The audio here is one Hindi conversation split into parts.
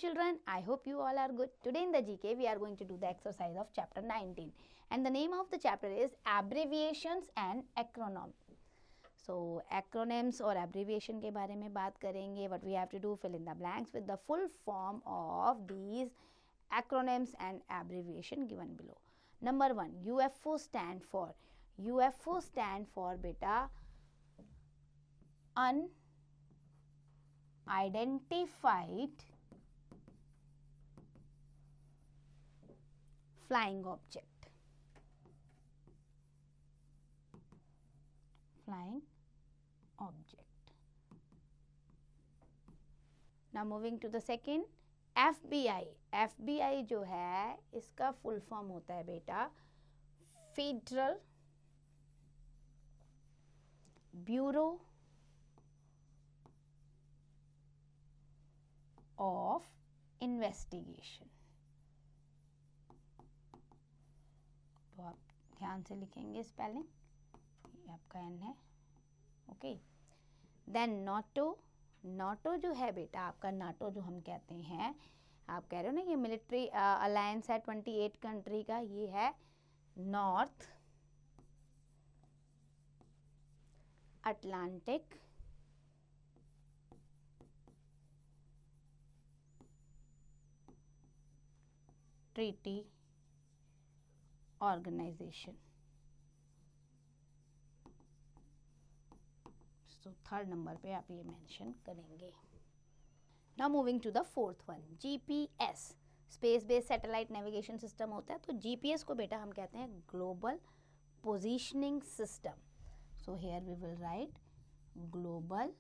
children, I hope you all are good. Today in the GK we are going to do the exercise of chapter 19 and the name of the chapter is abbreviations and acronym. So acronyms और abbreviation के बारे में बात करेंगे. What we have to do, fill in the blanks with the full form of these acronyms and abbreviation given below. Number 1, UFO stand for. UFO stand for beta unidentified flying object. Flying object. Now moving to the second, FBI. FBI जो है इसका फुल फॉर्म होता है बेटा फेडरल ब्यूरो ऑफ इन्वेस्टिगेशन. तो आप ध्यान से लिखेंगे स्पेलिंग, ये आपका एन है. ओके. Then NATO. नाटो जो है बेटा आपका, नाटो जो हम कहते हैं, आप कह रहे हो ना ये मिलिट्री अलायंस है 28 कंट्री का, ये है नॉर्थ अटलांटिक ट्रीटी ऑर्गेनाइजेशन. तो थर्ड नंबर पे आप ये मेंशन करेंगे. Now moving to the fourth one, GPS. Space based satellite navigation system होता है. तो जीपीएस को बेटा हम कहते हैं global positioning system. So here we will write global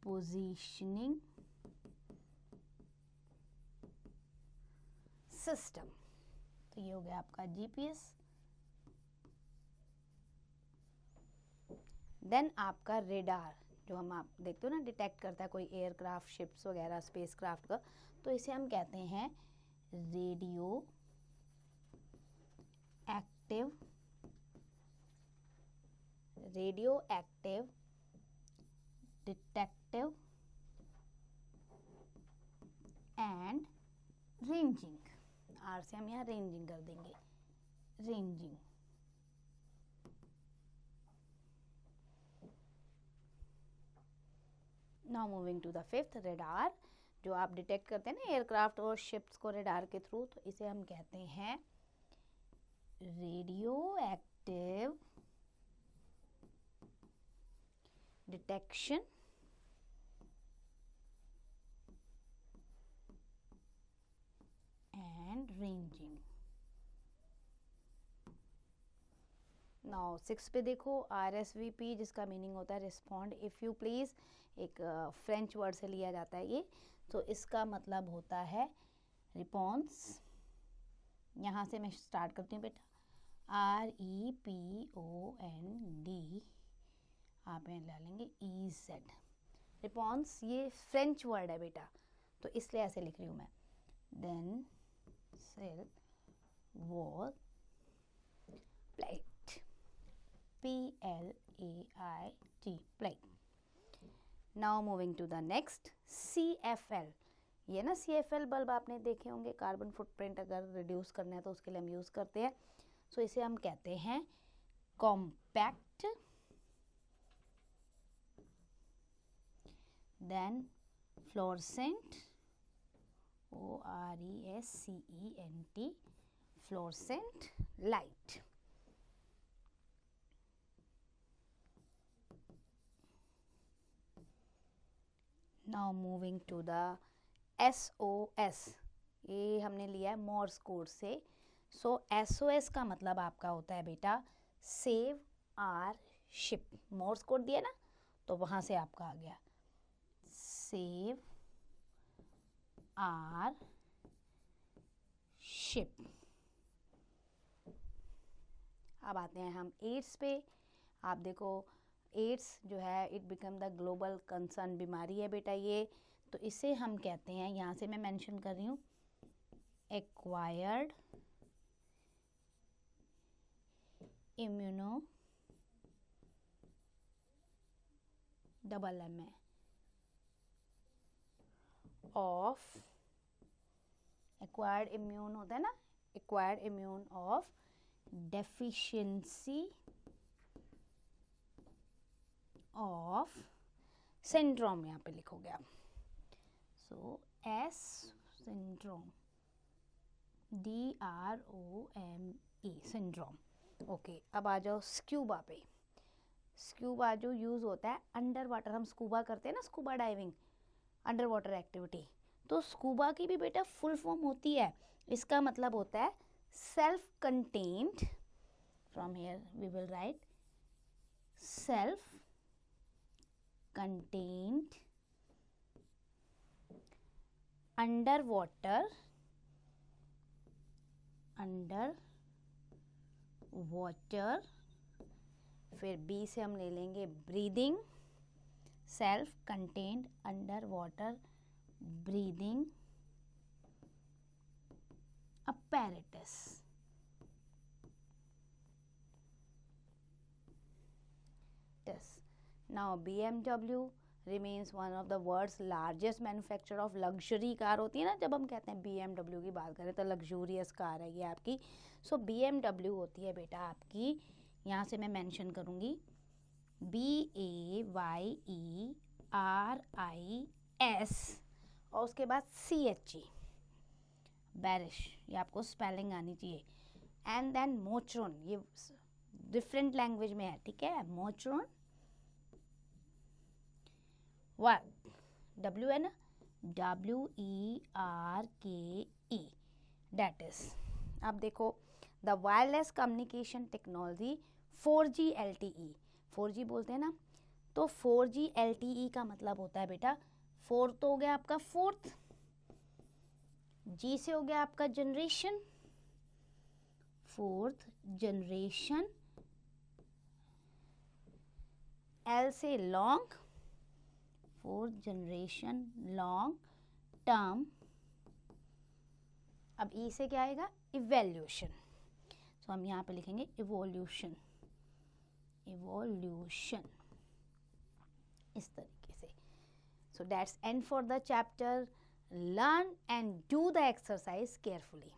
positioning system. तो ये हो गया आपका जीपीएस. देन आपका रेडार, जो हम आप देखते हो ना डिटेक्ट करता है कोई एयरक्राफ्ट, शिप्स वगैरह, स्पेसक्राफ्ट का, तो इसे हम कहते हैं radio active detective and ranging. R से हम यहाँ रेंजिंग कर देंगे, ranging. Now moving to the fifth, radar. जो आप डिटेक्ट करते हैं ना एयरक्राफ्ट और शिप्स को रेडार के थ्रू, तो इसे हम कहते हैं radio active detection and ranging. Now 6 पे देखो RSVP, जिसका मीनिंग होता है रिस्पॉन्ड इफ यू प्लीज. एक फ्रेंच वर्ड से लिया जाता है ये. तो इसका मतलब होता है रिस्पॉन्स. यहाँ से मैं स्टार्ट करती हूँ बेटा, REPOND, आप यहाँ डालेंगे EZ. रिस्पॉन्स ये फ्रेंच वर्ड है बेटा, तो इसलिए ऐसे लिख रही हूँ मैं. Then sale was plait, PLAIT, plate. Now moving to the next, CFL. ये ना CFL बल्ब आपने देखे होंगे, कार्बन फुटप्रिंट अगर रिड्यूस करना है तो उसके लिए हम यूज़ करते हैं. सो इसे हम कहते हैं compact, then fluorescent, ORESCENT, fluorescent light. Now moving to the SOS. ये हमने लिया है मोर्स कोड से. सो SOS का मतलब आपका होता है बेटा save our ship. Morse code दिया ना, तो वहाँ से आपका आ गया सेव आर शिप. अब आते हैं हम एड्स पे. आप देखो एड्स जो है it become the global concern बीमारी है बेटा ये. तो इसे हम कहते हैं, यहाँ से मैं मेंशन कर रही हूँ, एक्वायर्ड इम्यूनो डबल एम है ऑफ, एक्वायर्ड इम्यून होता है ना, acquired immune of deficiency of syndrome, यहाँ पे लिखोगे आप. So S syndrome, DROME syndrome. Okay, अब आ जाओ स्क्यूबा पे. स्क्यूबा जो यूज़ होता है अंडर वाटर, हम स्कूबा करते हैं ना, scuba diving, under water activity. तो स्कूबा की भी बेटा फुल फॉर्म होती है. इसका मतलब होता है self contained, from here we will write self contained underwater फिर बी से हम ले लेंगे breathing, self contained under water breathing apparatus. Now BMW remains one of the world's largest manufacturer of luxury car. होती है ना, जब हम कहते हैं BMW की बात करें तो luxurious कार है ये आपकी. So BMW होती है बेटा आपकी, यहाँ से मैं मेंशन करूँगी BAYERIS और उसके बाद CHE, बेरिश, ये आपको स्पेलिंग आनी चाहिए. एंड देन मोट्रोन, ये डिफरेंट लैंग्वेज में है, ठीक है. मोट्रोन वर्क, W है ना, WERKE, डेट इज. अब देखो the wireless communication technology 4G LTE, 4G बोलते हैं ना, तो 4G LTE का मतलब होता है बेटा, 4 तो हो गया आपका फोर्थ, G से हो गया आपका जनरेशन, फोर्थ जनरेशन, L से long, fourth generation long term. अब E से क्या आएगा, इवोल्यूशन. सो हम यहाँ पे लिखेंगे इवोल्यूशन, इवोल्यूशन इस तरीके से. So that's and for the chapter. Learn and do the exercise carefully.